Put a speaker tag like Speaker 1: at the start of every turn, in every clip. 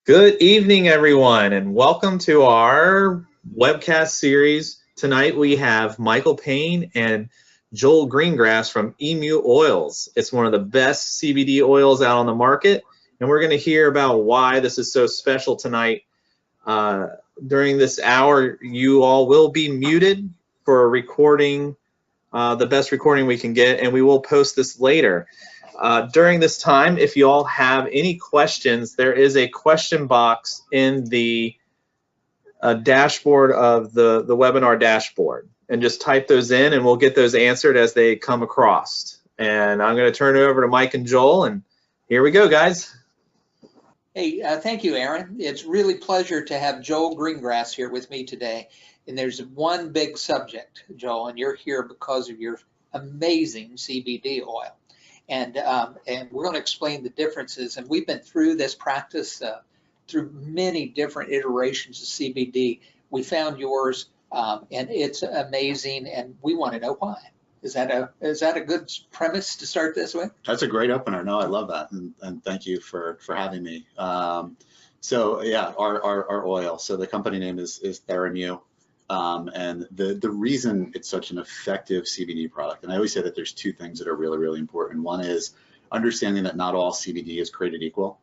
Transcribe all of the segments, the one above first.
Speaker 1: Good evening, everyone, and welcome to our webcast series. Tonight we have Michael Payne and Joel Greengrass from Emu Oils. It's one of the best CBD oils out on the market, and we're going to hear about why this is so special tonight. During this hour, you all will be muted for a recording, the best recording we can get, and we will post this later. During this time, if you all have any questions, there is a question box in the dashboard of the webinar dashboard. And just type those in and we'll get those answered as they come across. And I'm going to turn it over to Mike and Joel, and here we go, guys.
Speaker 2: Hey, thank you, Aaron. It's really a pleasure to have Joel Greengrass here with me today. And there's one big subject, Joel, and you're here because of your amazing CBD oil. And we're going to explain the differences. And we've been through this practice through many different iterations of CBD. We found yours, and it's amazing. And we want to know why. Is that a good premise to start this with?
Speaker 3: That's a great opener. No, I love that, and thank you for having me. So yeah, our oil. So the company name is TheraMu. And the reason it's such an effective CBD product, and I always say that there's two things that are really, really important. One is understanding that not all CBD is created equal.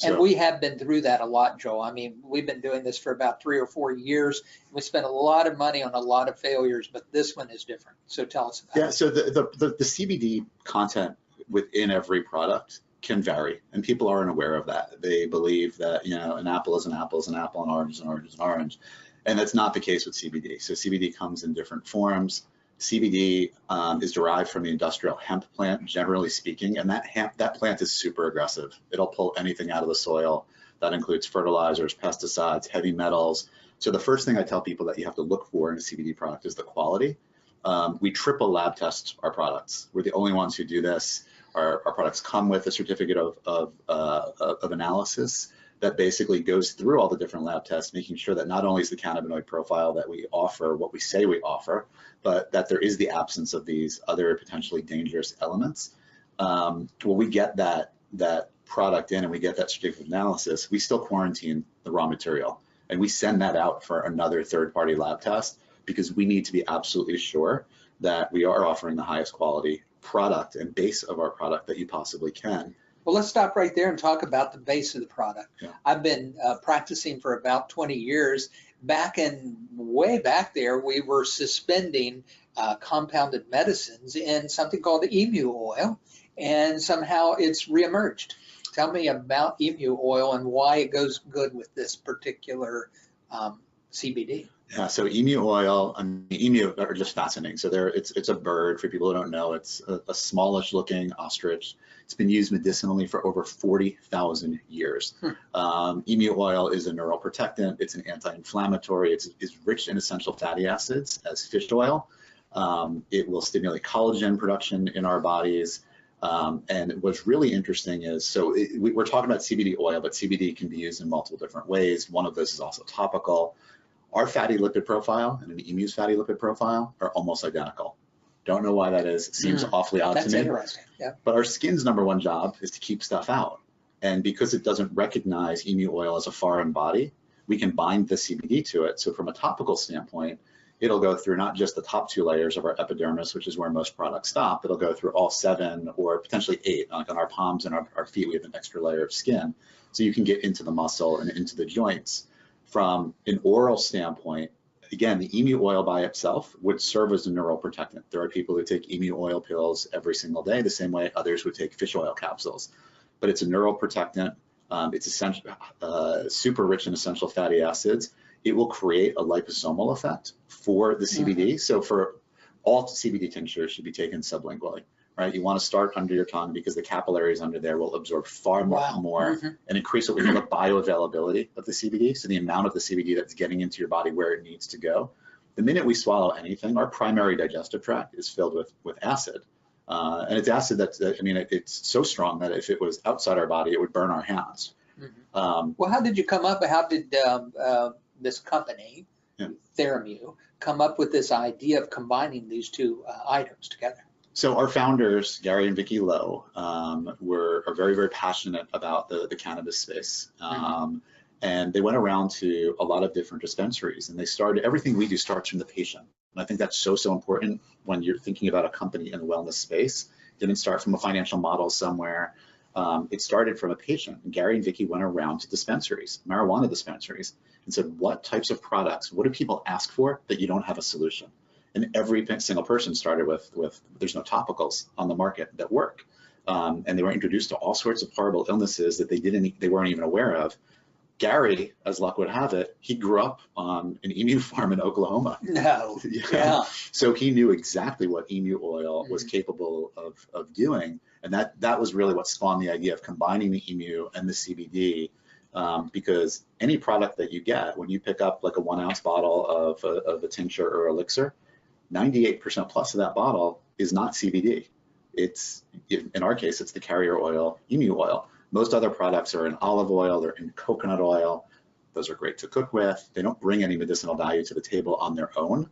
Speaker 2: And we have been through that a lot, Joe. I mean, we've been doing this for about 3 or 4 years. We spent a lot of money on a lot of failures, but this one is different. So tell us about it.
Speaker 3: Yeah, so the CBD content within every product can vary, and people aren't aware of that. They believe that, you know, an apple is an apple is an apple, an orange is an orange is an orange. And that's not the case with CBD. So CBD comes in different forms. CBD is derived from the industrial hemp plant, generally speaking, and that plant is super aggressive. It'll pull anything out of the soil. That includes fertilizers, pesticides, heavy metals. So the first thing I tell people that you have to look for in a CBD product is the quality. We triple lab test our products. We're the only ones who do this. Our products come with a certificate of analysis that basically goes through all the different lab tests, making sure that not only is the cannabinoid profile that we offer what we say we offer, but that there is the absence of these other potentially dangerous elements. When we get that product in and we get that certificate of analysis, we still quarantine the raw material. And we send that out for another third-party lab test because we need to be absolutely sure that we are offering the highest quality product and base of our product that you possibly can.
Speaker 2: Well, let's stop right there and talk about the base of the product. Yeah. I've been practicing for about 20 years. Way back there, we were suspending compounded medicines in something called the Emu Oil, and somehow it's reemerged. Tell me about Emu Oil and why it goes good with this particular CBD.
Speaker 3: Yeah, so emu oil, I mean, emu are just fascinating. So it's a bird, for people who don't know. It's a smallish looking ostrich. It's been used medicinally for over 40,000 years. Emu oil is a neuroprotectant. It's an anti-inflammatory. It's rich in essential fatty acids as fish oil. It will stimulate collagen production in our bodies. And what's really interesting is, so we're talking about CBD oil, but CBD can be used in multiple different ways. One of those is also topical. Our fatty lipid profile and an emu's fatty lipid profile are almost identical. Don't know why that is. It seems awfully odd to me.
Speaker 2: That's interesting. Yeah.
Speaker 3: But our skin's #1 job is to keep stuff out. And because it doesn't recognize emu oil as a foreign body, we can bind the CBD to it. So from a topical standpoint, it'll go through not just the top 2 layers of our epidermis, which is where most products stop. It'll go through all 7 or potentially 8. Like on our palms and our feet, we have an extra layer of skin. So you can get into the muscle and into the joints. From an oral standpoint, again, the emu oil by itself would serve as a neuroprotectant. There are people who take emu oil pills every single day, the same way others would take fish oil capsules. But it's a neuroprotectant. It's essential, super rich in essential fatty acids. It will create a liposomal effect for the CBD. So for all CBD tinctures should be taken sublingually, right? You want to start under your tongue because the capillaries under there will absorb far more and increase what we call the bioavailability of the CBD. So the amount of the CBD that's getting into your body where it needs to go. The minute we swallow anything, our primary digestive tract is filled with acid. And it's acid it's so strong that if it was outside our body, it would burn our hands.
Speaker 2: Well, how did you come up? How did this company, TheraMu, come up with this idea of combining these two items together?
Speaker 3: So our founders, Gary and Vicky Lowe, are very, very passionate about the cannabis space. And they went around to a lot of different dispensaries, and they started, everything we do starts from the patient. And I think that's so, so important when you're thinking about a company in the wellness space. It didn't start from a financial model somewhere. It started from a patient. And Gary and Vicky went around to dispensaries, marijuana dispensaries, and said, what types of products, what do people ask for that you don't have a solution? And every single person started with there's no topicals on the market that work. And they were introduced to all sorts of horrible illnesses that they weren't even aware of. Gary, as luck would have it, he grew up on an emu farm in Oklahoma.
Speaker 2: No. Yeah.
Speaker 3: So he knew exactly what emu oil was capable of doing. And that was really what spawned the idea of combining the emu and the CBD, because any product that you get, when you pick up like a 1 ounce bottle of a tincture or elixir, 98% plus of that bottle is not CBD. It's, in our case, it's the carrier oil, emu oil. Most other products are in olive oil, they're in coconut oil. Those are great to cook with. They don't bring any medicinal value to the table on their own.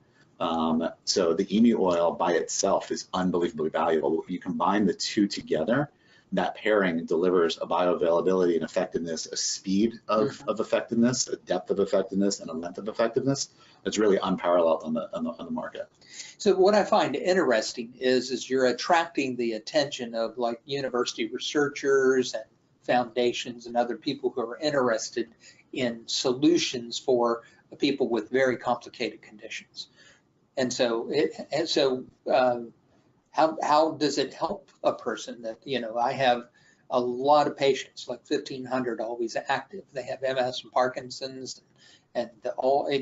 Speaker 3: So the emu oil by itself is unbelievably valuable. When you combine the two together, that pairing delivers a bioavailability and effectiveness, a speed of effectiveness, a depth of effectiveness, and a length of effectiveness that's really unparalleled on the market.
Speaker 2: So what I find interesting is you're attracting the attention of like university researchers and foundations and other people who are interested in solutions for people with very complicated conditions. And so how does it help a person that, I have a lot of patients, like 1,500 always active. They have MS and Parkinson's and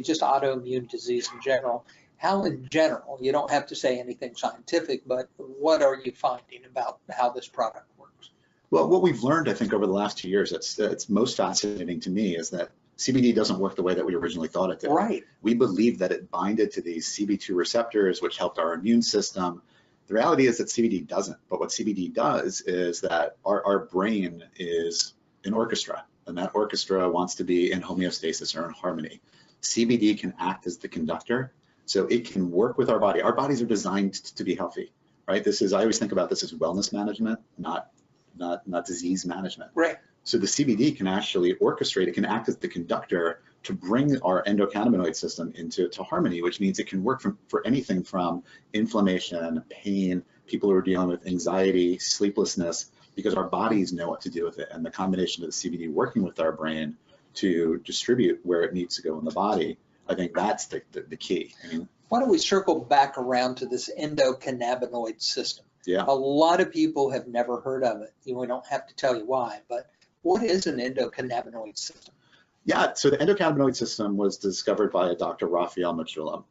Speaker 2: just autoimmune disease in general. How in general, you don't have to say anything scientific, but what are you finding about how this product works?
Speaker 3: Well, what we've learned, I think, over the last 2 years, it's most fascinating to me, is that CBD doesn't work the way that we originally thought it did.
Speaker 2: Right.
Speaker 3: We believed that it binded to these CB2 receptors, which helped our immune system. The reality is that CBD doesn't. But what CBD does is that our brain is an orchestra, and that orchestra wants to be in homeostasis or in harmony. CBD can act as the conductor, so it can work with our body. Our bodies are designed to be healthy, right? I always think about this as wellness management, not disease management.
Speaker 2: Right.
Speaker 3: So the CBD can actually orchestrate, it can act as the conductor to bring our endocannabinoid system into harmony, which means it can work for anything from inflammation, pain, people who are dealing with anxiety, sleeplessness, because our bodies know what to do with it. And the combination of the CBD working with our brain to distribute where it needs to go in the body, I think that's the key. I mean,
Speaker 2: why don't we circle back around to this endocannabinoid system?
Speaker 3: Yeah.
Speaker 2: A lot of people have never heard of it. We don't have to tell you why, but what is an endocannabinoid system?
Speaker 3: Yeah, so the endocannabinoid system was discovered by a Dr. Raphael Mechoulam.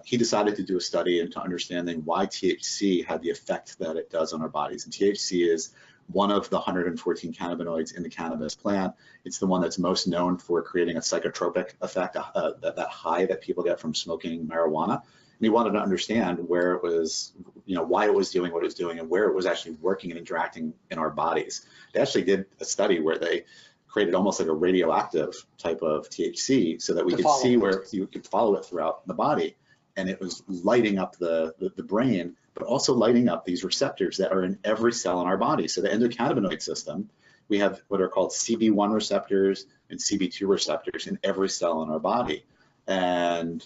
Speaker 3: He decided to do a study into understanding why THC had the effect that it does on our bodies. And THC is one of the 114 cannabinoids in the cannabis plant. It's the one that's most known for creating a psychotropic effect, that high that people get from smoking marijuana. And he wanted to understand where it was, why it was doing what it was doing and where it was actually working and interacting in our bodies. They actually did a study where they created almost like a radioactive type of THC so that we could see where you could follow it throughout the body. And it was lighting up the brain, but also lighting up these receptors that are in every cell in our body. So the endocannabinoid system, we have what are called CB1 receptors and CB2 receptors in every cell in our body. And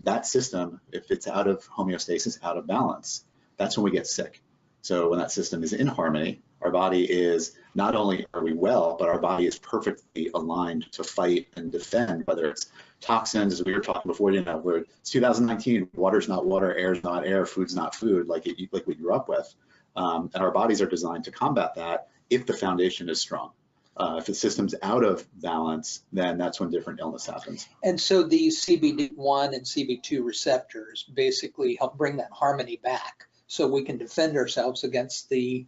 Speaker 3: that system, if it's out of homeostasis, out of balance, that's when we get sick. So when that system is in harmony, our body is, not only are we well, but our body is perfectly aligned to fight and defend, whether it's toxins, as we were talking before, where it's 2019, water's not water, air's not air, food's not food, like we grew up with. And our bodies are designed to combat that if the foundation is strong. If the system's out of balance, then that's when different illness happens.
Speaker 2: And so these CBD1 and CB2 receptors basically help bring that harmony back so we can defend ourselves against the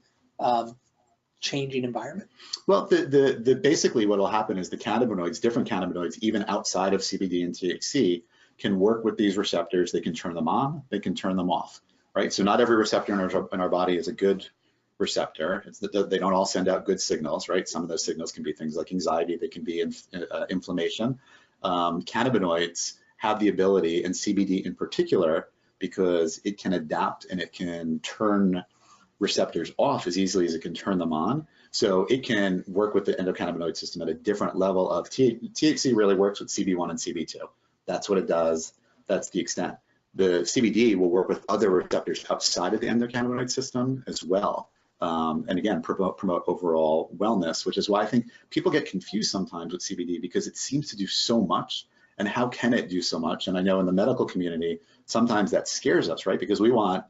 Speaker 2: changing environment.
Speaker 3: Well, basically what will happen is the cannabinoids, different cannabinoids, even outside of CBD and THC, can work with these receptors. They can turn them on, they can turn them off, right? So not every receptor in our body is a good receptor. They don't all send out good signals, right? Some of those signals can be things like anxiety, they can be inflammation. Cannabinoids have the ability, and CBD in particular, because it can adapt and it can turn receptors off as easily as it can turn them on. So it can work with the endocannabinoid system at a different level of THC really works with CB1 and CB2. That's what it does. That's the extent. The CBD will work with other receptors outside of the endocannabinoid system as well. And again, promote overall wellness, which is why I think people get confused sometimes with CBD because it seems to do so much. And how can it do so much? And I know in the medical community, sometimes that scares us, right? Because we want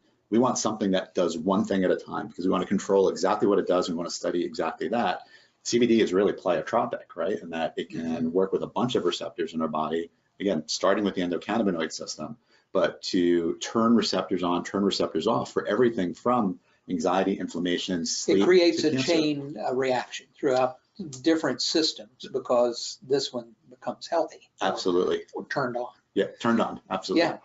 Speaker 3: something that does one thing at a time because we want to control exactly what it does. We want to study exactly that. CBD is really pleiotropic, right? And that it can work with a bunch of receptors in our body, again, starting with the endocannabinoid system, but to turn receptors on, turn receptors off for everything from anxiety, inflammation, sleep.
Speaker 2: It creates a chain reaction throughout different systems because this one becomes healthy.
Speaker 3: Absolutely.
Speaker 2: Or turned on.
Speaker 3: Yeah, turned on. Absolutely.
Speaker 2: Yeah.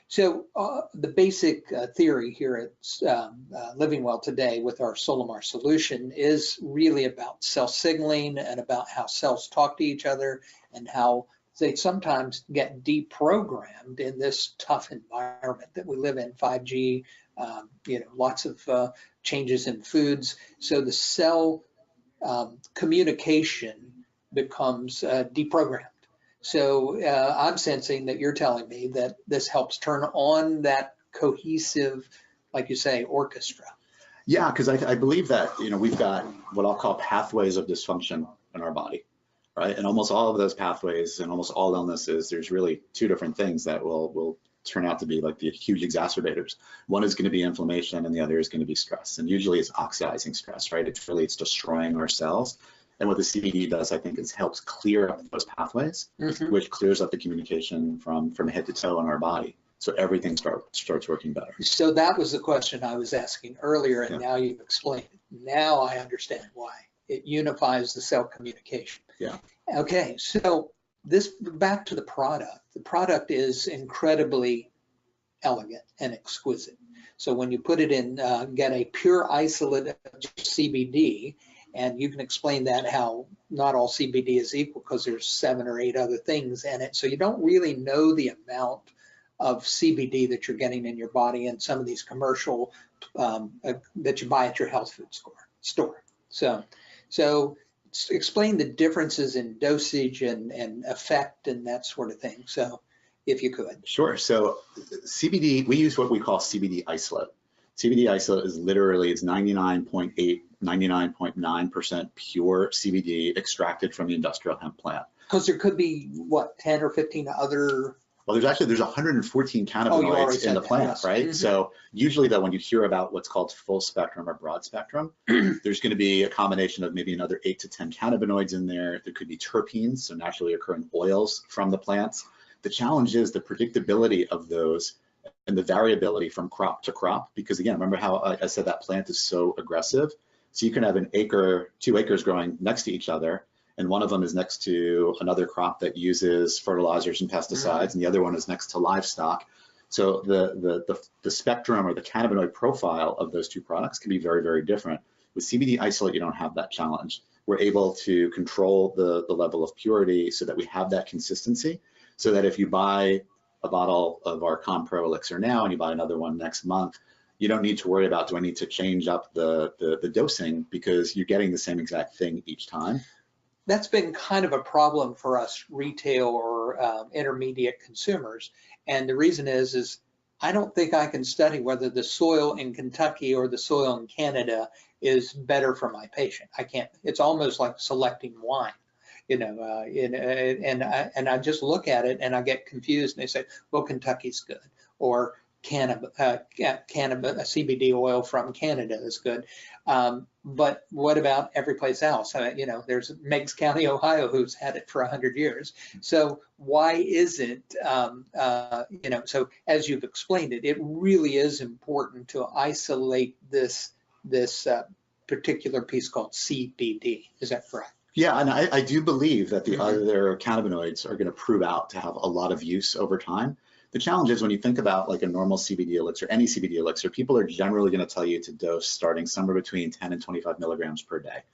Speaker 2: So the basic theory here at Living Well today with our Solimar solution is really about cell signaling and about how cells talk to each other and how they sometimes get deprogrammed in this tough environment that we live in, 5G, lots of changes in foods. So the cell communication becomes deprogrammed. So I'm sensing that you're telling me that this helps turn on that cohesive, like you say, orchestra.
Speaker 3: Yeah, because I believe that, we've got what I'll call pathways of dysfunction in our body, right? And almost all of those pathways and almost all illnesses, there's really two different things that will turn out to be like the huge exacerbators. One is going to be inflammation and the other is going to be stress. And usually it's oxidizing stress, right? It's destroying our cells. And what the CBD does, I think, is helps clear up those pathways, which clears up the communication from head to toe in our body. So everything starts working better.
Speaker 2: So that was the question I was asking earlier, and now you've explained it. Now I understand why. It unifies the cell communication.
Speaker 3: Yeah.
Speaker 2: Okay, so back to the product. The product is incredibly elegant and exquisite. So when you put it in, get a pure isolate of CBD, and you can explain that how not all CBD is equal because there's 7 or 8 other things in it. So you don't really know the amount of CBD that you're getting in your body in some of these commercial that you buy at your health food store. So explain the differences in dosage and effect and that sort of thing. So if you could.
Speaker 3: Sure. So CBD, we use what we call CBD isolate. CBD isolate is literally, it's 99.8, 99.9% pure CBD extracted from the industrial hemp plant.
Speaker 2: Because there could be, what, 10 or 15 other...
Speaker 3: Well, there's 114 cannabinoids in the plant, yes. Right? So usually though, when you hear about what's called full spectrum or broad spectrum, there's going to be a combination of maybe another 8 to 10 cannabinoids in there. There could be terpenes, so naturally occurring oils from the plants. The challenge is the predictability of those and the variability from crop to crop, because again, remember how I said that plant is so aggressive? So you can have 2 acres growing next to each other, and one of them is next to another crop that uses fertilizers and pesticides, and the other one is next to livestock. So the spectrum or the cannabinoid profile of those 2 products can be very, very different. With CBD isolate, you don't have that challenge. We're able to control the level of purity so that we have that consistency, so that if you buy a bottle of our Compro Elixir now and you buy another one next month, you don't need to worry about, do I need to change up the dosing, because you're getting the same exact thing each time.
Speaker 2: That's been kind of a problem for us retail or intermediate consumers. And the reason is I don't think I can study whether the soil in Kentucky or the soil in Canada is better for my patient. I can't. It's almost like selecting wine. And I just look at it and I get confused, and they say, well, Kentucky's good, or CBD oil from Canada is good. But what about every place else? There's Meigs County, Ohio, who's had it for 100 years. So why isn't, so as you've explained it, it really is important to isolate this particular piece called CBD. Is that correct?
Speaker 3: Yeah, and I do believe that the other cannabinoids are going to prove out to have a lot of use over time. The challenge is when you think about like a normal CBD elixir, any CBD elixir, people are generally going to tell you to dose starting somewhere between 10 and 25 milligrams per day.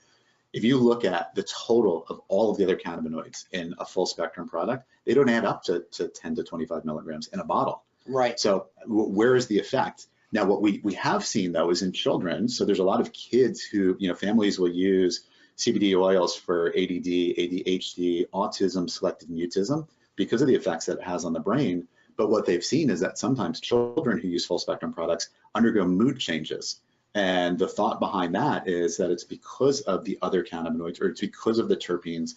Speaker 3: If you look at the total of all of the other cannabinoids in a full spectrum product, they don't add up to 10 to 25 milligrams in a bottle.
Speaker 2: Right.
Speaker 3: So where is the effect? Now, what we have seen though is in children. So there's a lot of kids who, families will use CBD oils for ADD, ADHD, autism, selective mutism because of the effects that it has on the brain. But what they've seen is that sometimes children who use full spectrum products undergo mood changes. And the thought behind that is that it's because of the other cannabinoids, or it's because of the terpenes.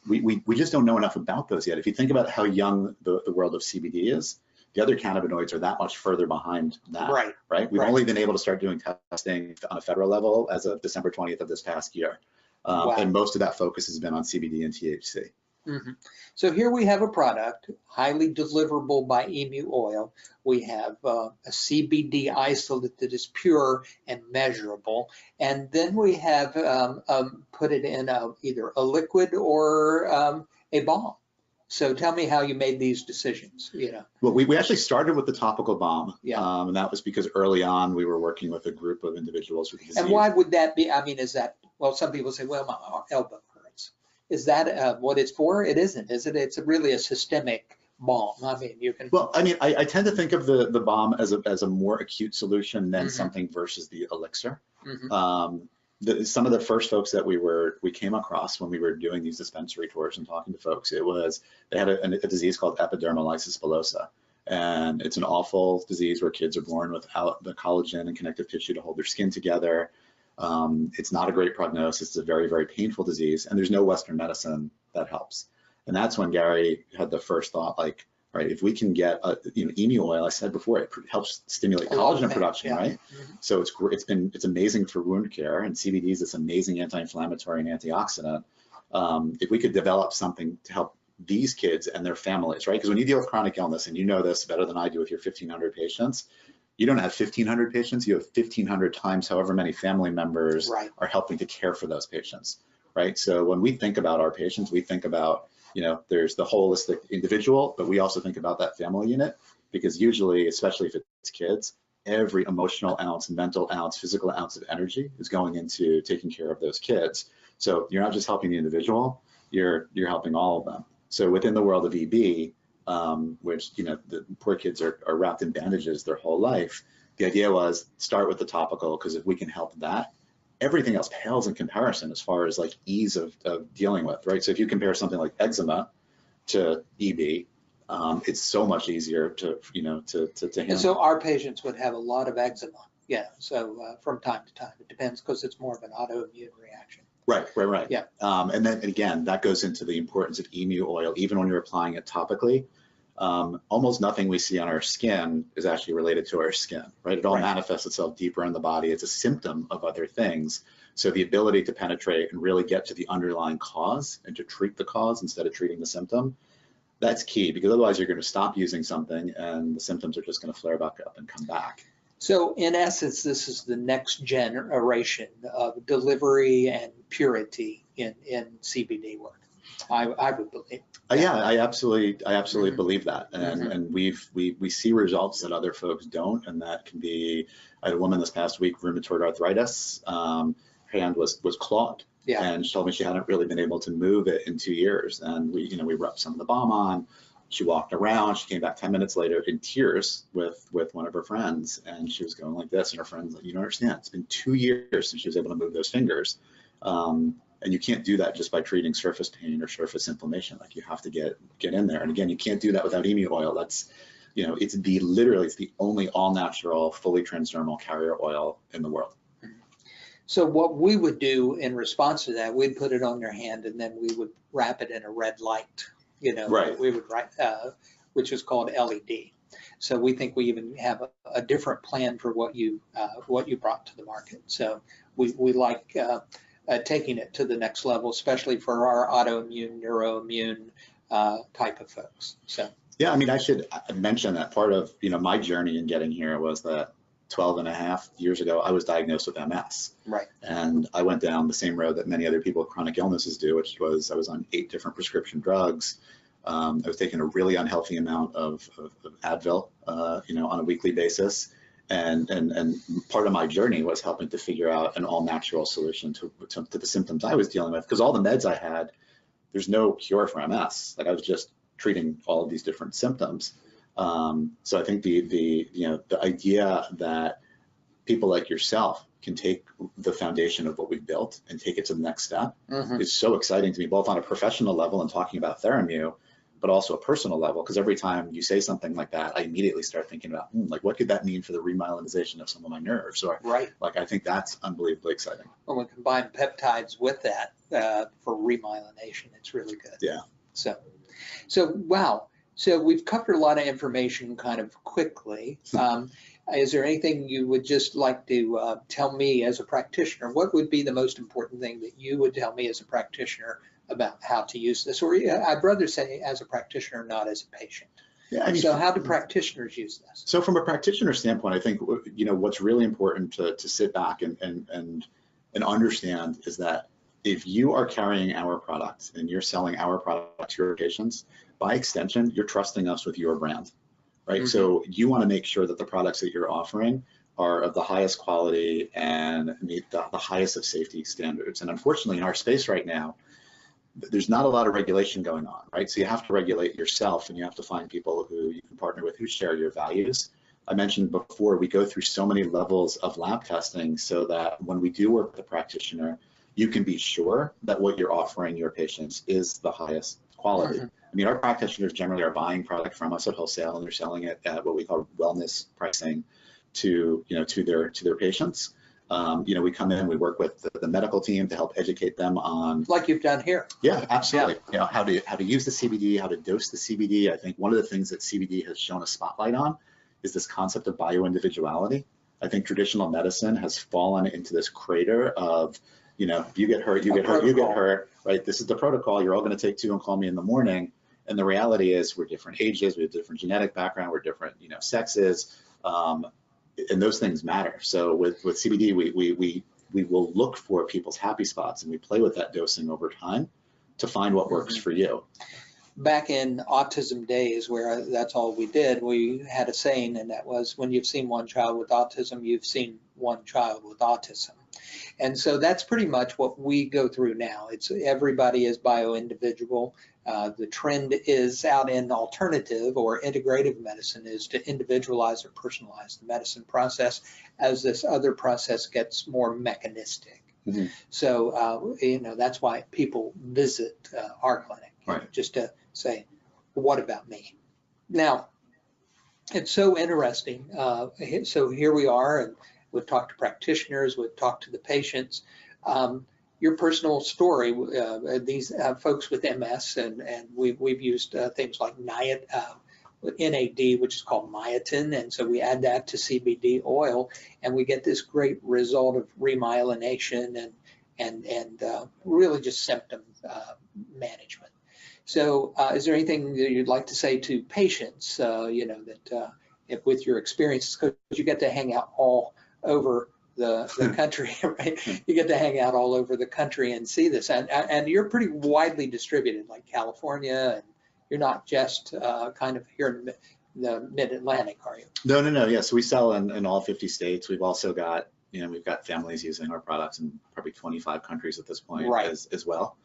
Speaker 3: We just don't know enough about those yet. If you think about how young the world of CBD is, the other cannabinoids are that much further behind that, right? We've only been able to start doing testing on a federal level as of December 20th of this past year. And most of that focus has been on CBD and THC.
Speaker 2: Mm-hmm. So here we have a product, highly deliverable by Emu Oil. We have a CBD isolate that is pure and measurable. And then we have put it in either a liquid or a balm. So tell me how you made these decisions.
Speaker 3: Well, we actually started with the topical balm, and that was because early on we were working with a group of individuals with disease.
Speaker 2: And why would that be? I mean, is that, well, some people say, well, my elbow hurts. Is that what it's for? It isn't, is it? It's really a systemic balm. I mean, you can.
Speaker 3: Well, I mean, I tend to think of the balm as a more acute solution than something versus the elixir. Some of the first folks that we came across when we were doing these dispensary tours and talking to folks, they had a disease called epidermolysis bullosa. And it's an awful disease where kids are born without the collagen and connective tissue to hold their skin together. It's not a great prognosis. It's a very, very painful disease, and there's no Western medicine that helps. And that's when Gary had the first thought, like, all right, if we can get Emu oil, I said before, it helps stimulate collagen production, right? So it's amazing for wound care, and CBD is this amazing anti-inflammatory and antioxidant. If we could develop something to help these kids and their families, right? Because when you deal with chronic illness, and you know this better than I do with your 1,500 patients, you don't have 1,500 patients, you have 1,500 times however many family members are helping to care for those patients, right? So when we think about our patients, we think about, there's the holistic individual, but we also think about that family unit, because usually, especially if it's kids, every emotional ounce, mental ounce, physical ounce of energy is going into taking care of those kids. So you're not just helping the individual, you're helping all of them. So within the world of EB, which, the poor kids are wrapped in bandages their whole life, the idea was start with the topical, because if we can help that, everything else pales in comparison as far as like ease of dealing with, right? So if you compare something like eczema to EB, it's so much easier to handle.
Speaker 2: And so our patients would have a lot of eczema. Yeah. So from time to time, it depends, because it's more of an autoimmune reaction.
Speaker 3: Right.
Speaker 2: Yeah.
Speaker 3: And then again, that goes into the importance of Emu oil, even when you're applying it topically. Almost nothing we see on our skin is actually related to our skin, right? It all manifests itself deeper in the body. It's a symptom of other things. So the ability to penetrate and really get to the underlying cause and to treat the cause instead of treating the symptom, that's key, because otherwise you're going to stop using something and the symptoms are just going to flare back up and come back.
Speaker 2: So in essence, this is the next generation of delivery and purity in CBD work, I would believe.
Speaker 3: Yeah, I absolutely believe that, and we see results that other folks don't, and that can be. I had a woman this past week, rheumatoid arthritis. Her hand was clawed, and she told me she hadn't really been able to move it in 2 years. And we rubbed some of the balm on. She walked around. She came back 10 minutes later in tears with one of her friends, and she was going like this. And her friend's like, "You don't understand. It's been 2 years since she was able to move those fingers." And you can't do that just by treating surface pain or surface inflammation. Like, you have to get in there. And again, you can't do that without Emu oil. That's, it's the only all natural, fully transdermal carrier oil in the world.
Speaker 2: So what we would do in response to that, we'd put it on their hand, and then we would wrap it in a red light, we would write, which is called LED. So we think we even have a different plan for what you brought to the market. So we like taking it to the next level, especially for our autoimmune, neuroimmune type of folks. So
Speaker 3: yeah, I mean, I should mention that part of my journey in getting here was that 12 and a half years ago, I was diagnosed with MS.
Speaker 2: Right.
Speaker 3: And I went down the same road that many other people with chronic illnesses do, which was I was on 8 different prescription drugs. I was taking a really unhealthy amount of Advil, on a weekly basis. And part of my journey was helping to figure out an all-natural solution to the symptoms I was dealing with, because all the meds I had, there's no cure for MS. Like, I was just treating all of these different symptoms. So I think the idea that people like yourself can take the foundation of what we've built and take it to the next step is so exciting to me, both on a professional level and talking about TheraMU, but also a personal level, because every time you say something like that, I immediately start thinking about, like, what could that mean for the remyelinization of some of my nerves? So like, I think that's unbelievably exciting.
Speaker 2: When we combine peptides with that for remyelination, it's really good.
Speaker 3: Yeah.
Speaker 2: So wow. So we've covered a lot of information kind of quickly. Is there anything you would just like to tell me as a practitioner? What would be the most important thing that you would tell me as a practitioner about how to use this? Or I'd rather say as a practitioner, not as a patient.
Speaker 3: Yeah, I mean,
Speaker 2: so how do practitioners use this?
Speaker 3: So from a practitioner standpoint, I think, you know, what's really important to sit back and understand is that if you are carrying our product and you're selling our product to your patients, by extension, you're trusting us with your brand, right? So you want to make sure that the products that you're offering are of the highest quality and meet the highest of safety standards. And unfortunately, in our space right now, there's not a lot of regulation going on, right? So you have to regulate yourself, and you have to find people who you can partner with who share your values. I mentioned before, we go through so many levels of lab testing so that when we do work with a practitioner, you can be sure that what you're offering your patients is the highest quality. I mean, our practitioners generally are buying product from us at wholesale, and they're selling it at what we call wellness pricing to, you know, to their patients. You know, we come in, we work with the medical team to help educate them on,
Speaker 2: like you've done here.
Speaker 3: Yeah, absolutely. You know, how to use the CBD, how to dose the CBD. I think one of the things that CBD has shown a spotlight on is this concept of bioindividuality. I think traditional medicine has fallen into this crater of, you know, you get hurt, you get hurt, you get hurt, right? This is the protocol. You're all going to take two and call me in the morning. And the reality is we're different ages, we have different genetic background, we're different, you know, sexes, and those things matter. So with CBD, we will look for people's happy spots, and we play with that dosing over time to find what works for you.
Speaker 2: Back in autism days, where that's all we did, we had a saying, and that was, when you've seen one child with autism, you've seen one child with autism. And so that's pretty much what we go through now. It's everybody is bio-individual. The trend is out in alternative or integrative medicine is to individualize or personalize the medicine process as this other process gets more mechanistic. So, you know, that's why people visit our clinic,
Speaker 3: right,
Speaker 2: just to say, what about me? Now, it's so interesting. So here we are, and we've talked to practitioners, we've talked to the patients. Your personal story, these folks with MS, and we've used things like NAD, which is called myotin, and so we add that to CBD oil, and we get this great result of remyelination and really just symptom management. So is there anything that you'd like to say to patients, you know, that if with your experiences, because you get to hang out all over the country, right? You get to hang out all over the country and see this, and you're pretty widely distributed, like California, and you're not just kind of here in the mid-Atlantic, are you?
Speaker 3: No. Yeah, so we sell in all 50 states. We've also got, you know, we've got families using our products in probably 25 countries at this point,
Speaker 2: right,
Speaker 3: as well.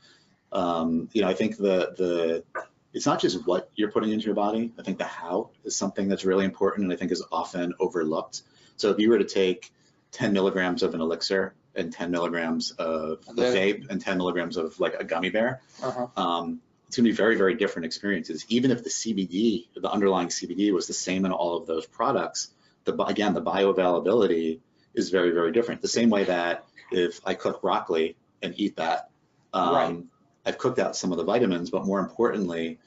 Speaker 3: You know, I think it's not just what you're putting into your body. I think the how is something that's really important, and I think is often overlooked. So if you were to take 10 milligrams of an elixir and 10 milligrams of the vape and 10 milligrams of like a gummy bear, it's going to be very, very different experiences. Even if the CBD, the underlying CBD, was the same in all of those products, again, the bioavailability is very, very different. The same way that if I cook broccoli and eat that,
Speaker 2: right,
Speaker 3: I've cooked out some of the vitamins, but more importantly,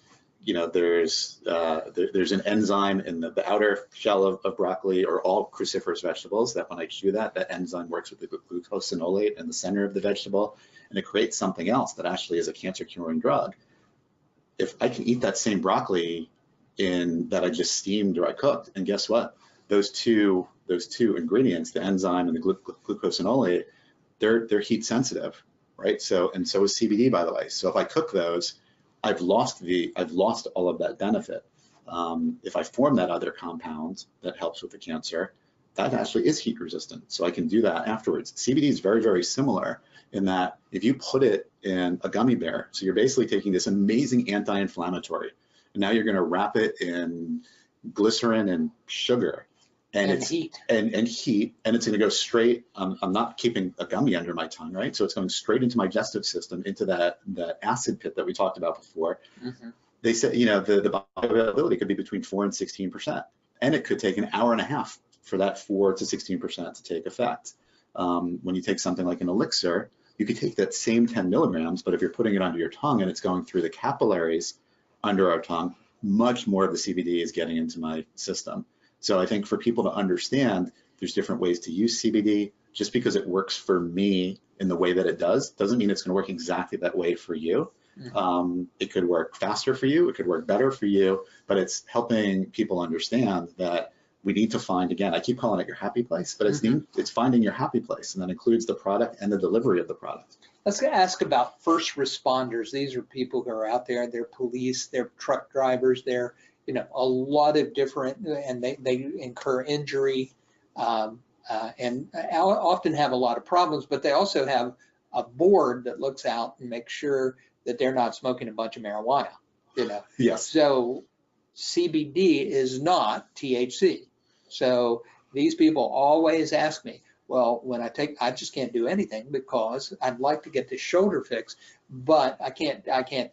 Speaker 3: you know, there's an enzyme in the outer shell of broccoli or all cruciferous vegetables that when I chew that enzyme works with the glucosinolate in the center of the vegetable, and it creates something else that actually is a cancer curing drug. If I can eat that same broccoli that I just steamed or I cooked, and guess what? Those two ingredients, the enzyme and the glucosinolate, they're heat sensitive, right? So is CBD, by the way. So if I cook those, I've lost all of that benefit. If I form that other compound that helps with the cancer, that actually is heat resistant. So I can do that afterwards. CBD is very, very similar in that if you put it in a gummy bear, so you're basically taking this amazing anti-inflammatory, and now you're going to wrap it in glycerin and sugar.
Speaker 2: And heat.
Speaker 3: And heat, and it's going to go straight. I'm not keeping a gummy under my tongue, right? So it's going straight into my digestive system, into that acid pit that we talked about before.
Speaker 2: Mm-hmm.
Speaker 3: They said, you know, the bioavailability could be between 4 and 16%, and it could take an hour and a half for that 4 to 16% to take effect. When you take something like an elixir, you could take that same 10 milligrams, but if you're putting it under your tongue and it's going through the capillaries under our tongue, much more of the CBD is getting into my system. So I think for people to understand, there's different ways to use CBD. Just because it works for me in the way that it doesn't mean it's going to work exactly that way for you. Mm-hmm. It could work faster for you, it could work better for you, but it's helping people understand that we need to find, again, I keep calling it your happy place, but it's finding your happy place, and that includes the product and the delivery of the product.
Speaker 2: Let's ask about first responders. These are people who are out there, they're police, they're truck drivers, they're, you know, a lot of different, and they incur injury and often have a lot of problems, but they also have a board that looks out and makes sure that they're not smoking a bunch of marijuana, you know.
Speaker 3: Yes.
Speaker 2: So CBD is not THC. So these people always ask me, well, when I just can't do anything because I'd like to get the shoulder fix, but I can't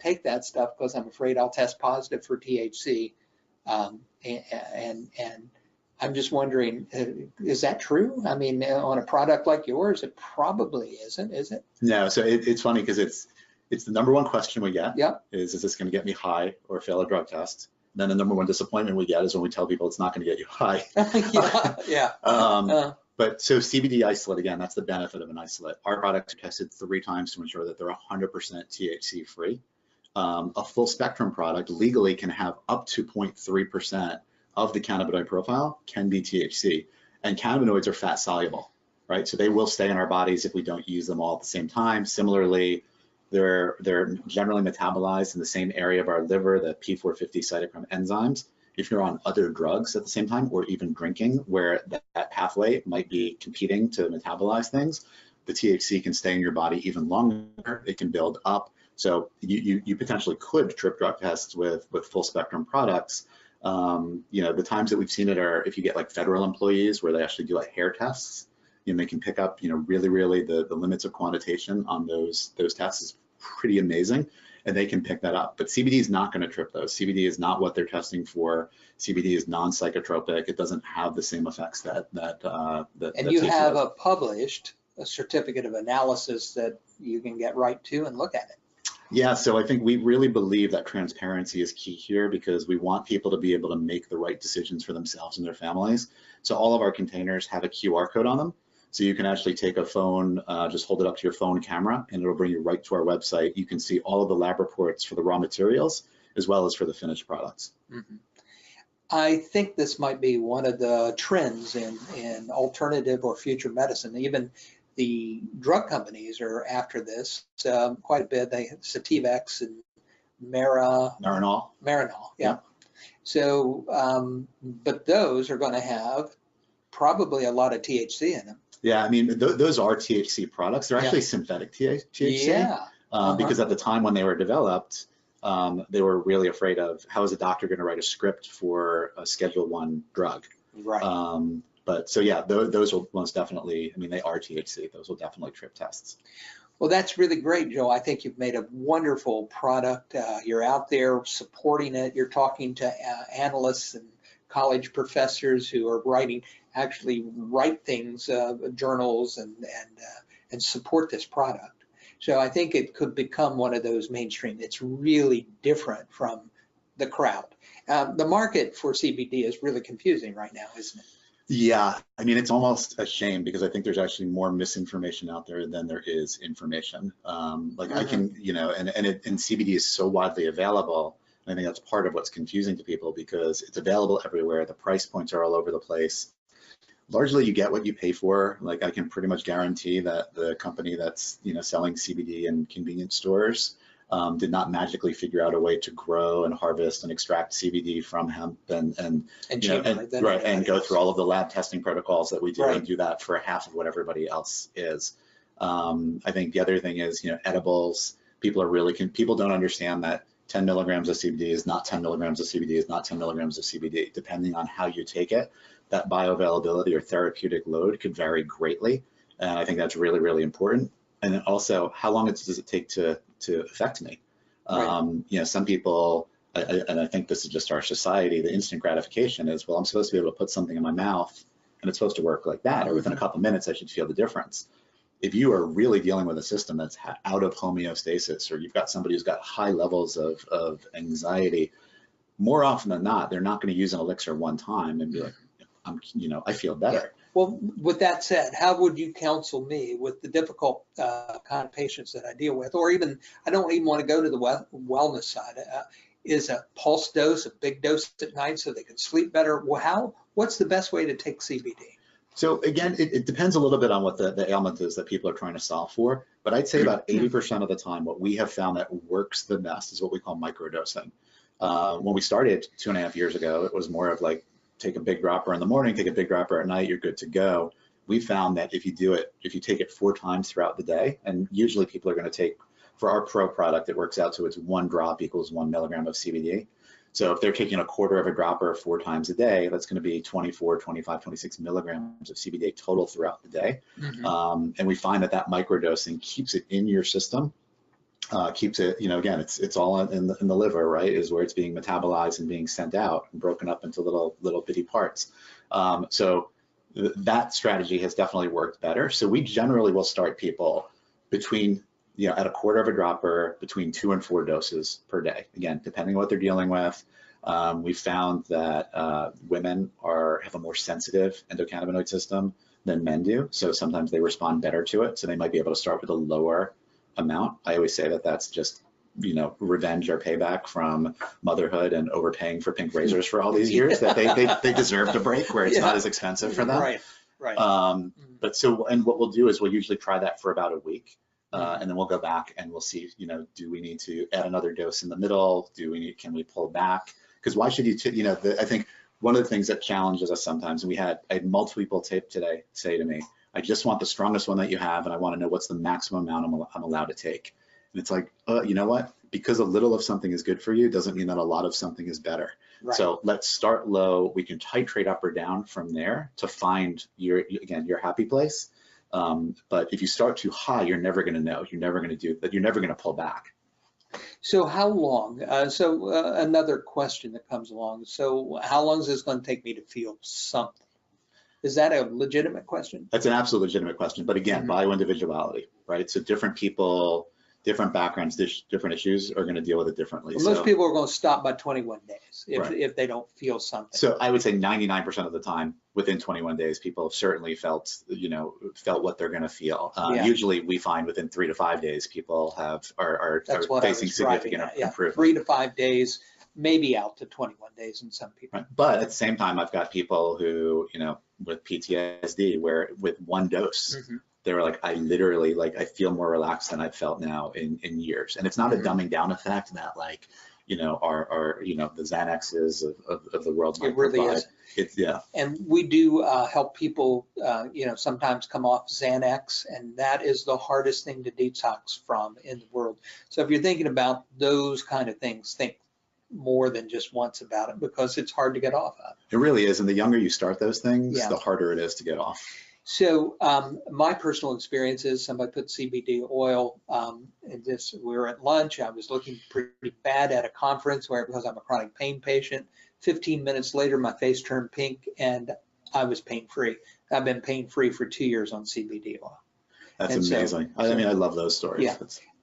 Speaker 2: take that stuff because I'm afraid I'll test positive for THC. And I'm just wondering, is that true? I mean, on a product like yours, it probably isn't, is it?
Speaker 3: No, so it's funny because it's the number one question we get.
Speaker 2: Yep.
Speaker 3: Is this going to get me high or fail a drug test? Then the number one disappointment we get is when we tell people it's not going to get you high.
Speaker 2: Yeah.
Speaker 3: But so CBD isolate, again, that's the benefit of an isolate. Our products are tested 3 times to ensure that they're 100% THC free. A full spectrum product legally can have up to 0.3% of the cannabinoid profile can be THC. And cannabinoids are fat soluble, right? So they will stay in our bodies if we don't use them all at the same time. Similarly, they're generally metabolized in the same area of our liver, the P450 cytochrome enzymes. If you're on other drugs at the same time, or even drinking, where that pathway might be competing to metabolize things, the THC can stay in your body even longer. It can build up. So you potentially could trip drug tests with full spectrum products. You know, the times that we've seen it are if you get like federal employees where they actually do like hair tests. You know, they can pick up, you know, really the limits of quantitation on those tests is pretty amazing, and they can pick that up. But CBD is not going to trip those. CBD is not what they're testing for. CBD is non-psychotropic. It doesn't have the same effects that
Speaker 2: you have published a certificate of analysis that you can get right to and look at it.
Speaker 3: Yeah, so I think we really believe that transparency is key here because we want people to be able to make the right decisions for themselves and their families. So all of our containers have a QR code on them. So you can actually take a phone, just hold it up to your phone camera, and it'll bring you right to our website. You can see all of the lab reports for the raw materials as well as for the finished products.
Speaker 2: Mm-hmm. I think this might be one of the trends in alternative or future medicine. Even the drug companies are after this quite a bit. They have Sativex and
Speaker 3: Marinol.
Speaker 2: Yeah. So, but those are going to have probably a lot of THC in them.
Speaker 3: Yeah, I mean, those are THC products. They're actually synthetic THC.
Speaker 2: Yeah.
Speaker 3: Because at the time when they were developed, they were really afraid of how is a doctor going to write a script for a Schedule I drug.
Speaker 2: Right.
Speaker 3: But so yeah, those will most definitely, I mean, they are THC. Those will definitely trip tests.
Speaker 2: Well, that's really great, Joe. I think you've made a wonderful product. You're out there supporting it. You're talking to analysts and college professors who are actually write things, journals, and support this product. So I think it could become one of those mainstream. It's really different from the crowd. The market for CBD is really confusing right now, isn't it?
Speaker 3: Yeah, I mean, it's almost a shame because I think there's actually more misinformation out there than there is information. I can, you know, and CBD is so widely available. I think that's part of what's confusing to people because it's available everywhere. The price points are all over the place. Largely, you get what you pay for. Like I can pretty much guarantee that the company that's, you know, selling CBD in convenience stores did not magically figure out a way to grow and harvest and extract CBD from hemp and go through all of the lab testing protocols that we do and do that for half of what everybody else is. I think the other thing is, you know, edibles. People don't understand that 10 milligrams of CBD is not 10 milligrams of CBD is not 10 milligrams of CBD. Depending on how you take it, that bioavailability or therapeutic load could vary greatly. And I think that's really, really important. And then also, how long does it take to affect me?
Speaker 2: Right.
Speaker 3: You know, some people, and I think this is just our society, the instant gratification is, well, I'm supposed to be able to put something in my mouth and it's supposed to work like that, or within a couple minutes I should feel the difference. If you are really dealing with a system that's out of homeostasis, or you've got somebody who's got high levels of anxiety, more often than not, they're not going to use an elixir one time and be like, I feel better.
Speaker 2: Yeah. Well, with that said, how would you counsel me with the difficult kind of patients that I deal with, or even, I don't even want to go to the wellness side. Is a pulse dose, a big dose at night so they can sleep better? Well, what's the best way to take CBD?
Speaker 3: So again, it depends a little bit on what the ailment is that people are trying to solve for, but I'd say about 80% of the time, what we have found that works the best is what we call microdosing. When we started 2.5 years ago, it was more of like, take a big dropper in the morning, take a big dropper at night, you're good to go. We found that if you take it 4 times throughout the day, and usually people are going to take, for our Pro product, it works out to it's 1 drop equals 1 milligram of CBD. So if they're taking a quarter of a dropper 4 times a day, that's going to be 24, 25, 26 milligrams of CBD total throughout the day. And we find that microdosing keeps it in your system, keeps it, again, it's all in the liver, right, is where it's being metabolized and being sent out and broken up into little bitty parts. So that strategy has definitely worked better. So we generally will start people between, at a quarter of a dropper, between 2 and 4 doses per day. Again, depending on what they're dealing with. We found that women have a more sensitive endocannabinoid system than men do. So sometimes they respond better to it. So they might be able to start with a lower amount. I always say that that's just, revenge or payback from motherhood and overpaying for pink razors for all these years, that they deserve a break where it's not as expensive for them.
Speaker 2: Right.
Speaker 3: But and what we'll do is we'll usually try that for about a week. And then we'll go back and we'll see, do we need to add another dose in the middle? Can we pull back? Because why should you, I think one of the things that challenges us sometimes, and I had multiple people today say to me, I just want the strongest one that you have, and I want to know what's the maximum amount I'm allowed to take. And it's like, you know what? Because a little of something is good for you doesn't mean that a lot of something is better. Right. So let's start low. We can titrate up or down from there to find your happy place. But if you start too high, you're never going to know. You're never going to do that. You're never going to pull back.
Speaker 2: So how long? Another question that comes along. So how long is this going to take me to feel something? Is that a legitimate question?
Speaker 3: That's an absolute legitimate question. But again, bio-individuality, right? So different people, different backgrounds, different issues are going to deal with it differently.
Speaker 2: Well, most people are going to stop by 21 days if they don't feel something.
Speaker 3: So I would say 99% of the time, within 21 days, people have certainly felt what they're going to feel. Usually, we find within 3 to 5 days, people are facing significant improvement.
Speaker 2: 3 to 5 days, maybe out to 21 days in some people.
Speaker 3: Right. But at the same time, I've got people who, with PTSD, where with 1 dose, they were like, I literally, I feel more relaxed than I've felt now in years. And it's not a dumbing down effect that the Xanaxes of the world might
Speaker 2: really
Speaker 3: provide.
Speaker 2: Is. And we do help people, sometimes come off Xanax, and that is the hardest thing to detox from in the world. So if you're thinking about those kind of things, think more than just once about it, because it's hard to get off of.
Speaker 3: It really is. And the younger you start those things, the harder it is to get off.
Speaker 2: So my personal experience is somebody put CBD oil in this. We were at lunch. I was looking pretty bad at a conference because I'm a chronic pain patient. 15 minutes later, my face turned pink and I was pain-free. I've been pain-free for 2 years on CBD oil.
Speaker 3: That's amazing. I love those stories.
Speaker 2: Yeah.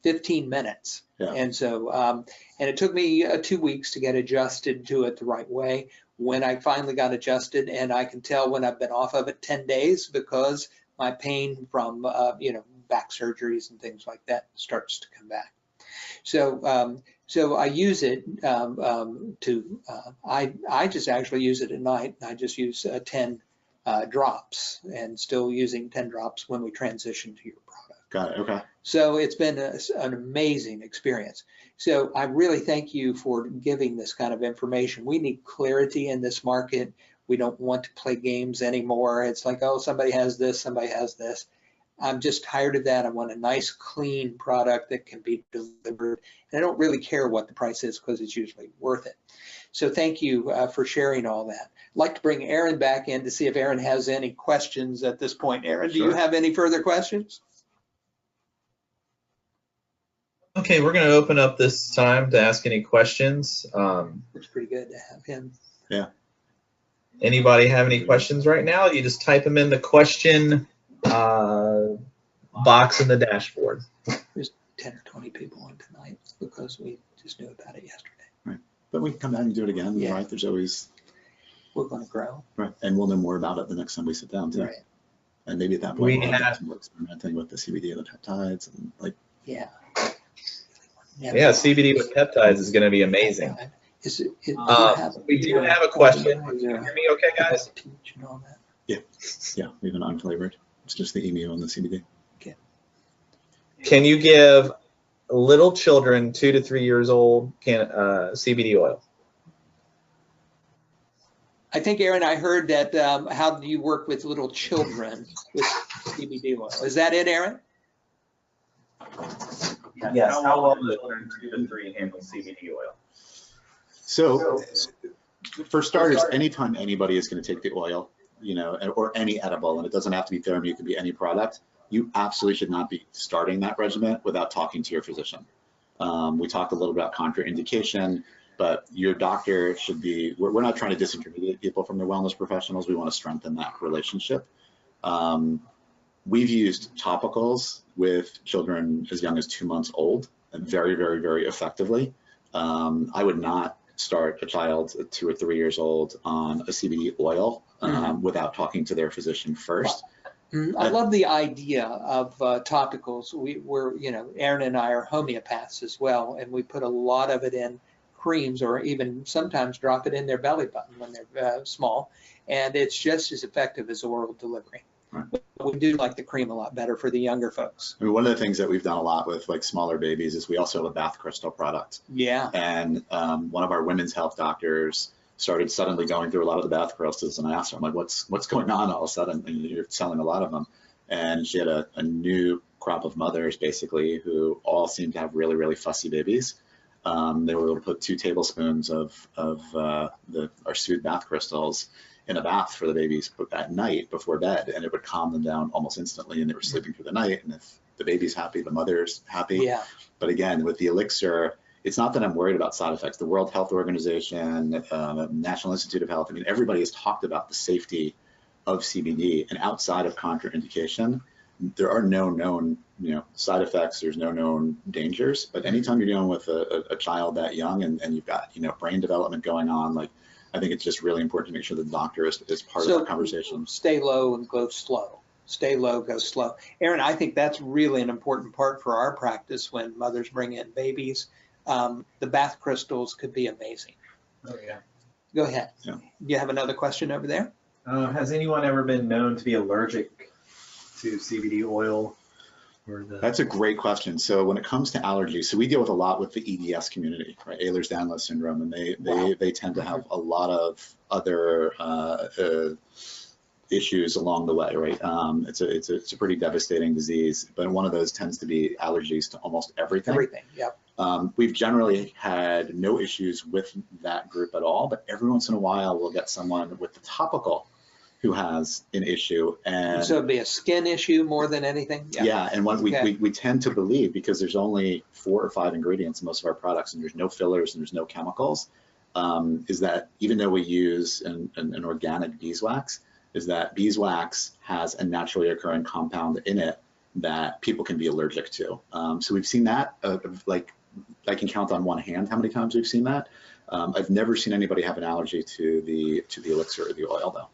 Speaker 2: 15 minutes. Yeah. And so, and it took me 2 weeks to get adjusted to it the right way. When I finally got adjusted, and I can tell when I've been off of it 10 days because my pain from, back surgeries and things like that starts to come back. So, so I use it I just actually use it at night. I just use 10 drops, and still using 10 drops when we transition to your product.
Speaker 3: Got it. Okay.
Speaker 2: So it's been an amazing experience. So I really thank you for giving this kind of information. We need clarity in this market. We don't want to play games anymore. It's like, oh, somebody has this, somebody has this. I'm just tired of that. I want a nice, clean product that can be delivered. And I don't really care what the price is because it's usually worth it. So thank you for sharing all that. I'd like to bring Aaron back in to see if Aaron has any questions at this point. Aaron, do you have any further questions?
Speaker 1: Okay, we're going to open up this time to ask any questions.
Speaker 2: It's pretty good to have him.
Speaker 3: Yeah.
Speaker 1: Anybody have any questions right now? You just type them in the question box in the dashboard.
Speaker 2: There's 10 or 20 people on tonight because we just knew about it yesterday.
Speaker 3: Right. But we can come back and do it again,
Speaker 2: Yeah.
Speaker 3: right? There's always.
Speaker 2: We're going to grow.
Speaker 3: Right. And we'll know more about it the next time we sit down too.
Speaker 2: Right.
Speaker 3: And maybe at that point we'll have some more experimenting with the CBD and the peptides and like.
Speaker 2: Yeah.
Speaker 1: Yeah, CBD with peptides is going to be amazing. We do have a question. Can you hear me okay, guys?
Speaker 3: Yeah, we have an unflavored. It's just the EMU and the CBD.
Speaker 2: Okay.
Speaker 1: Can you give little children 2 to 3 years old CBD oil?
Speaker 2: I think, Aaron, I heard that how do you work with little children with CBD oil? Is that it, Aaron?
Speaker 1: Yes. How well do children 2 to 3 handle CBD oil?
Speaker 3: So, for starters, anytime anybody is going to take the oil, or any edible, and it doesn't have to be Theramu, it can be any product, you absolutely should not be starting that regimen without talking to your physician. We talked a little about contraindication, but your doctor should be, we're not trying to disintermediate people from their wellness professionals. We want to strengthen that relationship. We've used topicals with children as young as 2 months old, and very, very, very effectively. I would not start a child at 2 or 3 years old on a CBD oil without talking to their physician first.
Speaker 2: I love the idea of topicals. We're, Aaron and I are homeopaths as well, and we put a lot of it in creams, or even sometimes drop it in their belly button when they're small, and it's just as effective as oral delivery.
Speaker 3: Right.
Speaker 2: But we do like the cream a lot better for the younger folks.
Speaker 3: I mean, one of the things that we've done a lot with like smaller babies is we also have a bath crystal product.
Speaker 2: Yeah.
Speaker 3: And one of our women's health doctors started suddenly going through a lot of the bath crystals, and I asked her, I'm like, what's going on all of a sudden? And you're selling a lot of them. And she had a new crop of mothers basically who all seemed to have really, really fussy babies. They were able to put 2 tablespoons of our Soothe bath crystals in a bath for the babies at night before bed, and it would calm them down almost instantly, and they were sleeping through the night. And if the baby's happy, the mother's happy.
Speaker 2: Yeah.
Speaker 3: But again, with the elixir, it's not that I'm worried about side effects. The World Health Organization, National Institute of Health, I mean, everybody has talked about the safety of CBD, and outside of contraindication, there are no known side effects. There's no known dangers. But anytime you're dealing with a child that young and you've got brain development going on, like, I think it's just really important to make sure the doctor is part of that conversation. Stay
Speaker 2: low and go slow. Stay low, go slow. Aaron, I think that's really an important part for our practice when mothers bring in babies. The bath crystals could be amazing.
Speaker 1: Oh, yeah.
Speaker 2: Go ahead.
Speaker 3: Yeah.
Speaker 2: You have another question over there?
Speaker 1: Has anyone ever been known to be allergic to CBD oil?
Speaker 3: That's a great question. So when it comes to allergies, so we deal with a lot with the EDS community, right? Ehlers-Danlos syndrome, and they tend to have a lot of other issues along the way, right? It's a pretty devastating disease, but one of those tends to be allergies to almost everything.
Speaker 2: Everything, yep.
Speaker 3: We've generally had no issues with that group at all, but every once in a while we'll get someone with the topical who has an issue. And
Speaker 2: so it'd be a skin issue more than anything?
Speaker 3: Yeah, and what we tend to believe, because there's only 4 or 5 ingredients in most of our products, and there's no fillers and there's no chemicals, is that even though we use an organic beeswax, is that beeswax has a naturally occurring compound in it that people can be allergic to. So we've seen that, like I can count on one hand how many times we've seen that. I've never seen anybody have an allergy to the elixir or the oil though.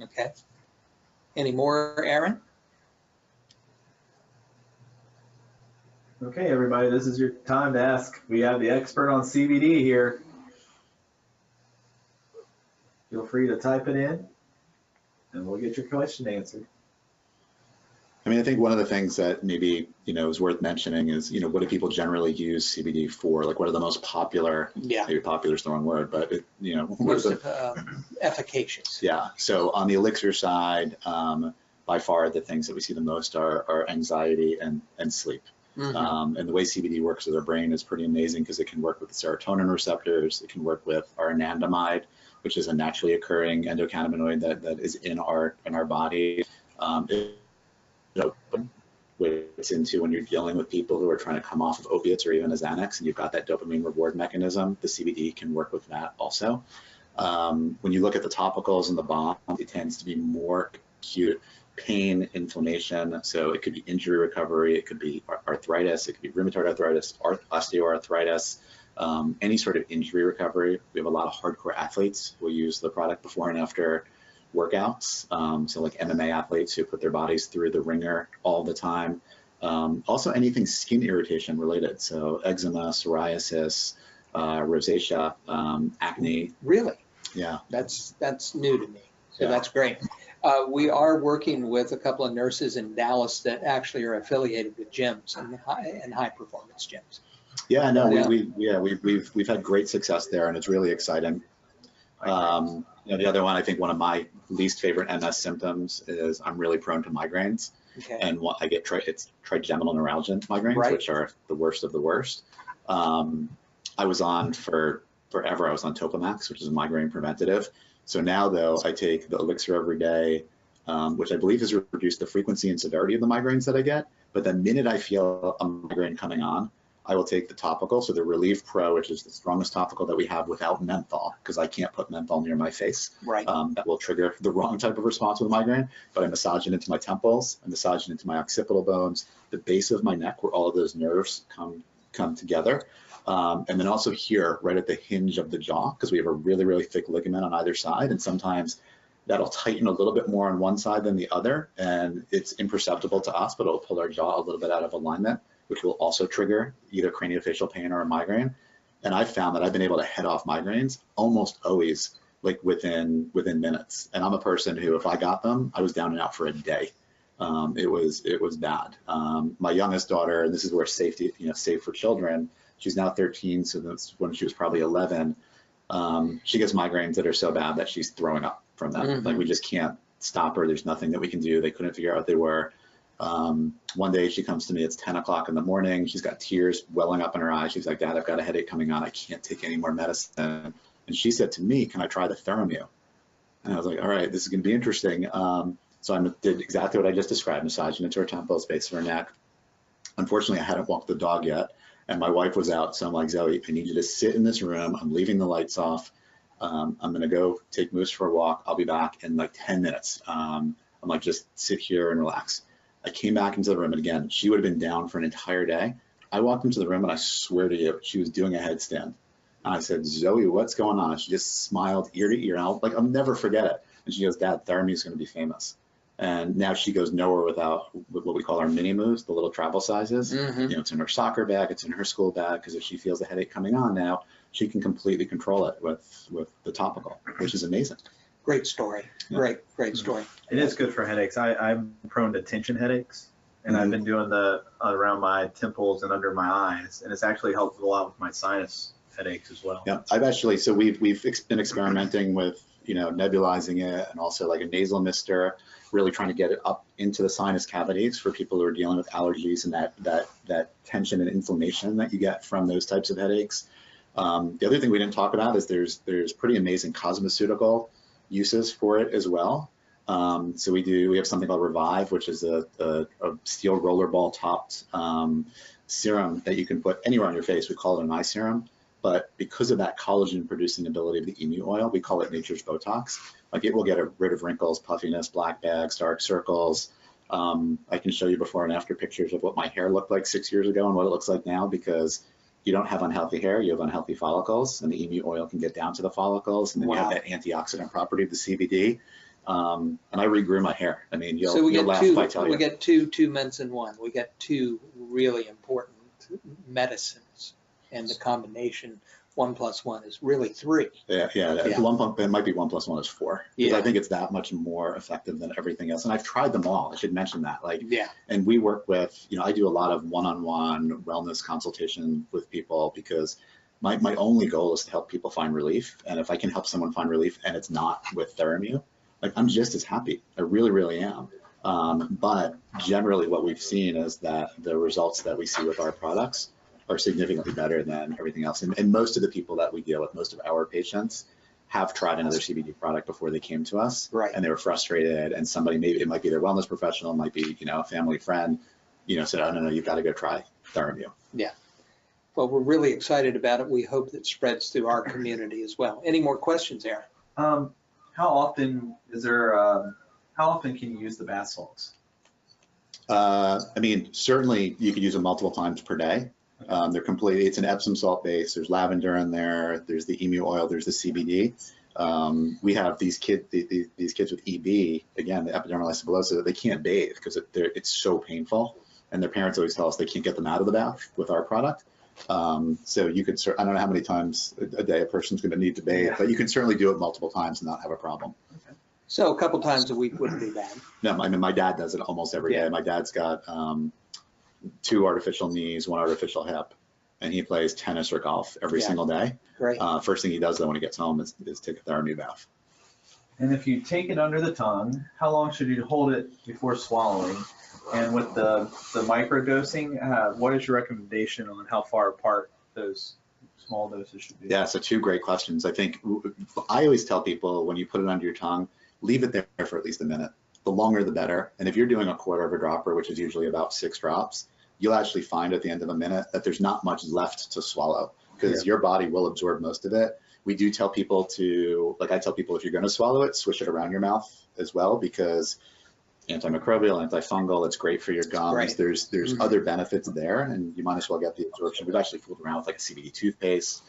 Speaker 2: Okay. Any more, Aaron?
Speaker 1: Okay, everybody, this is your time to ask. We have the expert on CBD here. Feel free to type it in, and we'll get your question answered.
Speaker 3: I mean, I think one of the things that maybe, is worth mentioning is, what do people generally use CBD for? Like, what are the most popular?
Speaker 2: Yeah.
Speaker 3: Maybe popular is the wrong word, but
Speaker 2: most efficacious.
Speaker 3: Yeah. So on the elixir side, by far the things that we see the most are anxiety and sleep.
Speaker 2: Mm-hmm.
Speaker 3: And the way CBD works with our brain is pretty amazing because it can work with the serotonin receptors. It can work with our anandamide, which is a naturally occurring endocannabinoid that is in our body. It's into when you're dealing with people who are trying to come off of opiates or even a Xanax, and you've got that dopamine reward mechanism. The CBD can work with that also. When you look at the topicals and the balm, it tends to be more acute pain, inflammation. So it could be injury recovery, it could be arthritis, it could be rheumatoid arthritis, osteoarthritis, any sort of injury recovery. We have a lot of hardcore athletes who use the product before and after workouts. So like MMA athletes who put their bodies through the ringer all the time. Also anything skin irritation related. So eczema, psoriasis, rosacea, acne.
Speaker 2: Really?
Speaker 3: Yeah.
Speaker 2: That's new to me. So
Speaker 3: Yeah.
Speaker 2: that's great. We are working with a couple of nurses in Dallas that actually are affiliated with gyms and high performance gyms.
Speaker 3: Yeah, no,
Speaker 2: Yeah.
Speaker 3: we've had great success there, and it's really exciting. The other one, I think one of my least favorite MS symptoms is I'm really prone to migraines.
Speaker 2: Okay.
Speaker 3: And what I get, it's trigeminal neuralgia migraines,
Speaker 2: Right.
Speaker 3: which are the worst of the worst. I was on forever, I was on Topamax, which is a migraine preventative. So now though, I take the elixir every day, which I believe has reduced the frequency and severity of the migraines that I get. But the minute I feel a migraine coming on, I will take the topical, so the Relief Pro, which is the strongest topical that we have without menthol, because I can't put menthol near my face.
Speaker 2: Right.
Speaker 3: That will trigger the wrong type of response with a migraine, but I massage it into my temples, I massage it into my occipital bones, the base of my neck where all of those nerves come together. And then also here, right at the hinge of the jaw, because we have a really, really thick ligament on either side, and sometimes that'll tighten a little bit more on one side than the other, and it's imperceptible to us, but it'll pull our jaw a little bit out of alignment, which will also trigger either craniofacial pain or a migraine. And I've found that I've been able to head off migraines almost always, like within minutes. And I'm a person who, if I got them, I was down and out for a day. It was bad. My youngest daughter, and this is where safety, safe for children. She's now 13, so that's when she was probably 11. She gets migraines that are so bad that she's throwing up from them.
Speaker 2: Mm-hmm.
Speaker 3: Like we just can't stop her. There's nothing that we can do. They couldn't figure out what they were. One day she comes to me, it's 10 o'clock in the morning. She's got tears welling up in her eyes. She's like, Dad, I've got a headache coming on. I can't take any more medicine. And she said to me, can I try the Theramu? And I was like, all right, this is going to be interesting. So I did exactly what I just described, massaging into her temples, base of her neck. Unfortunately, I hadn't walked the dog yet, and my wife was out. So I'm like, Zoe, I need you to sit in this room. I'm leaving the lights off. I'm going to go take Moose for a walk. I'll be back in like 10 minutes. I'm like, just sit here and relax. I came back into the room, and again, she would have been down for an entire day. I walked into the room, and I swear to you, she was doing a headstand. And I said, Zoe, what's going on? And she just smiled ear to ear. And I'll never forget it. And she goes, Dad, Theramu is going to be famous. And now she goes nowhere without what we call our mini moves, the little travel sizes.
Speaker 2: Mm-hmm.
Speaker 3: It's in her soccer bag, it's in her school bag, because if she feels a headache coming on now, she can completely control it with the topical, which is amazing.
Speaker 2: Great story.
Speaker 3: Yeah.
Speaker 2: Great story.
Speaker 4: It is good for headaches. I'm prone to tension headaches, and I've been doing the around my temples and under my eyes, and it's actually helped a lot with my sinus headaches as well.
Speaker 3: Yeah, I've actually, so we've been experimenting with, nebulizing it, and also like a nasal mister, really trying to get it up into the sinus cavities for people who are dealing with allergies and that tension and inflammation that you get from those types of headaches. The other thing we didn't talk about is there's pretty amazing cosmeceutical uses for it as well. So we have something called Revive, which is a steel rollerball topped serum that you can put anywhere on your face. We call it an eye serum, but because of that collagen producing ability of the emu oil, we call it nature's Botox. Like it will get rid of wrinkles, puffiness, black bags, dark circles. I can show you before and after pictures of what my hair looked like 6 years ago and what it looks like now, because you don't have unhealthy hair, you have unhealthy follicles, and the emu oil can get down to the follicles, and then you have that antioxidant property of the CBD. And I regrew my hair. I mean, you'll laugh if I tell you.
Speaker 2: We get two meds in one. We get two really important medicines, and the combination 1 + 1 is really 3.
Speaker 3: Yeah. It might be 1 + 1 is 4. Because
Speaker 2: Yeah.
Speaker 3: I think it's that much more effective than everything else. And I've tried them all. I should mention that.
Speaker 2: Yeah.
Speaker 3: And we work with, I do a lot of one-on-one wellness consultation with people, because my only goal is to help people find relief. And if I can help someone find relief and it's not with Theramu, like I'm just as happy. I really, really am. But generally what we've seen is that the results that we see with our products are significantly better than everything else. And most of the people that we deal with, most of our patients have tried another CBD product before they came to us,
Speaker 2: Right.
Speaker 3: and they were frustrated, and somebody, maybe it might be their wellness professional, it might be, a family friend, said, oh, no, you've got to go try TheraMu.
Speaker 2: Yeah. Well, we're really excited about it. We hope that spreads through our community as well. Any more questions, Aaron?
Speaker 4: How often can you use the bath salts?
Speaker 3: Certainly you could use them multiple times per day. They're completely, it's an Epsom salt base. There's lavender in there. There's the emu oil. There's the CBD. We have these kids with EB, again, the epidermolysis bullosa, they can't bathe because it's so painful. And their parents always tell us they can't get them out of the bath with our product. So you could, I don't know how many times a day a person's going to need to bathe, but you can certainly do it multiple times and not have a problem.
Speaker 2: Okay. So a couple times a week wouldn't be bad.
Speaker 3: No, my dad does it almost every day. My dad's got 2 artificial knees, 1 artificial hip, and he plays tennis or golf every single day.
Speaker 2: Great.
Speaker 3: First thing he does though when he gets home is take a TheraMu bath.
Speaker 4: And if you take it under the tongue, how long should you hold it before swallowing? And with the microdosing, what is your recommendation on how far apart those small doses should be?
Speaker 3: Yeah, so 2 great questions. I think I always tell people when you put it under your tongue, leave it there for at least a minute. The longer the better. And if you're doing a quarter of a dropper, which is usually about 6 drops, you'll actually find at the end of a minute that there's not much left to swallow because your body will absorb most of it. We do tell people I tell people if you're going to swallow it, swish it around your mouth as well because antimicrobial, antifungal, it's great for your gums.
Speaker 2: Right.
Speaker 3: There's other benefits there, and you might as well get the absorption. We've actually fooled around with like a CBD toothpaste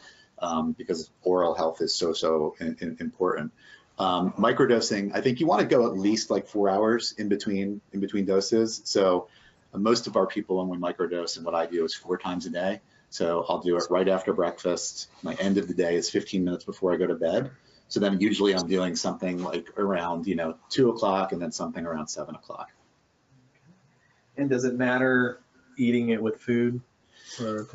Speaker 3: because oral health is so important. Microdosing, I think you want to go at least like 4 hours in between doses. So most of our people when we microdose, and what I do is 4 times a day. So I'll do it right after breakfast. My end of the day is 15 minutes before I go to bed. So then usually I'm doing something like around 2 o'clock and then something around 7 o'clock.
Speaker 4: And does it matter eating it with food?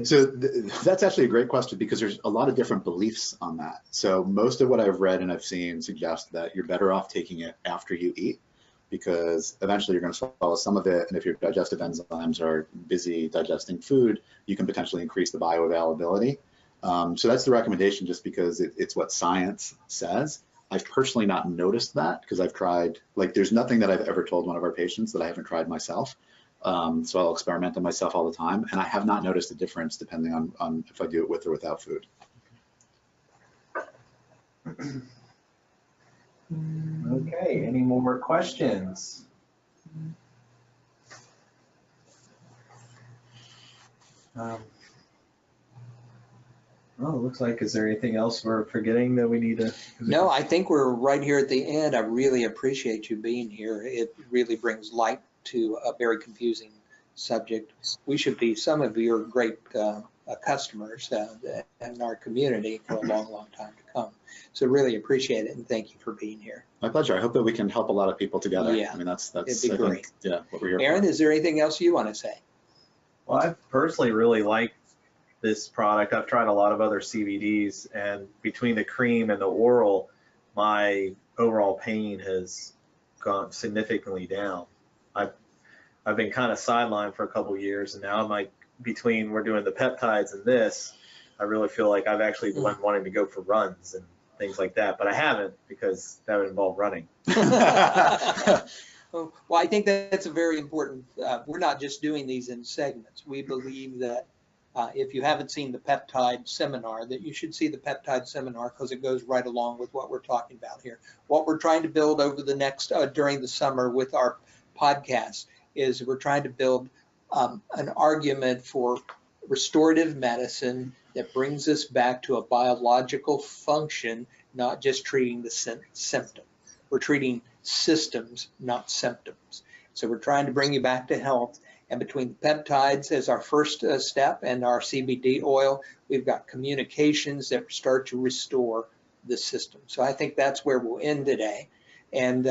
Speaker 3: So that's actually a great question because there's a lot of different beliefs on that. So most of what I've read and I've seen suggests that you're better off taking it after you eat because eventually you're going to swallow some of it. And if your digestive enzymes are busy digesting food, you can potentially increase the bioavailability. So that's the recommendation just because it's what science says. I've personally not noticed that because I've tried, there's nothing that I've ever told one of our patients that I haven't tried myself. So I'll experiment on myself all the time, and I have not noticed a difference depending on if I do it with or without food.
Speaker 4: Okay, any more questions? Well, it looks like, is there anything else we're forgetting that we need to?
Speaker 2: No, I think we're right here at the end. I really appreciate you being here. It really brings light to a very confusing subject. We should be some of your great customers in our community for a long, long time to come. So really appreciate it and thank you for being here.
Speaker 3: My pleasure. I hope that we can help a lot of people together.
Speaker 2: Yeah,
Speaker 3: I mean, that's
Speaker 2: it'd be great.
Speaker 3: What we're here
Speaker 2: Aaron,
Speaker 3: for.
Speaker 2: is there anything else you want to say?
Speaker 4: Well, I personally really like this product. I've tried a lot of other CBDs, and between the cream and the oral, my overall pain has gone significantly down. I've been kind of sidelined for a couple of years, and now I'm like, between we're doing the peptides and this, I really feel like I've actually been wanting to go for runs and things like that, but I haven't because that would involve running.
Speaker 2: Well, I think that's a very important, we're not just doing these in segments. We believe that if you haven't seen the peptide seminar, that you should see the peptide seminar because it goes right along with what we're talking about here. What we're trying to build over the next, during the summer with our podcast is we're trying to build an argument for restorative medicine that brings us back to a biological function, not just treating the symptom. We're treating systems, not symptoms. So we're trying to bring you back to health. And between the peptides as our first step and our CBD oil, we've got communications that start to restore the system. So I think that's where we'll end today. And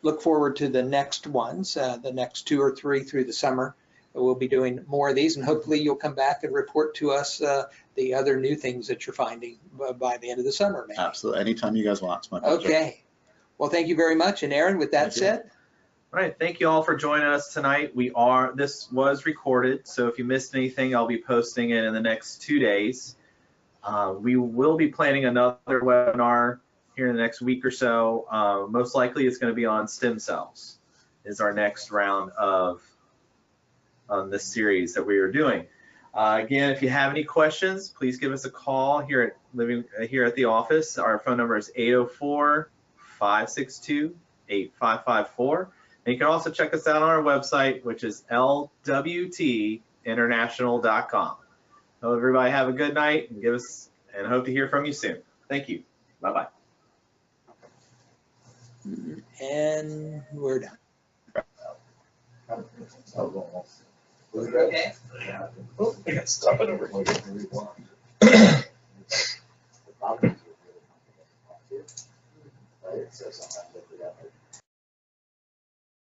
Speaker 2: look forward to the next ones, the next 2 or 3 through the summer. We'll be doing more of these, and hopefully you'll come back and report to us the other new things that you're finding by the end of the summer, maybe.
Speaker 3: Absolutely. Anytime you guys want. It's my pleasure.
Speaker 2: Okay. Well, thank you very much. And Aaron, with that said.
Speaker 4: All right, thank you all for joining us tonight. This was recorded, so if you missed anything, I'll be posting it in the next 2 days. We will be planning another webinar here in the next week or so. Most likely it's going to be on stem cells is our next round of this series that we are doing. Again, if you have any questions, please give us a call here at the office. Our phone number is 804-562-8554. And you can also check us out on our website, which is lwtinternational.com. So everybody have a good night and hope to hear from you soon. Thank you. Bye-bye.
Speaker 2: And we're done.
Speaker 1: Okay. Oh, I got stuff in over here.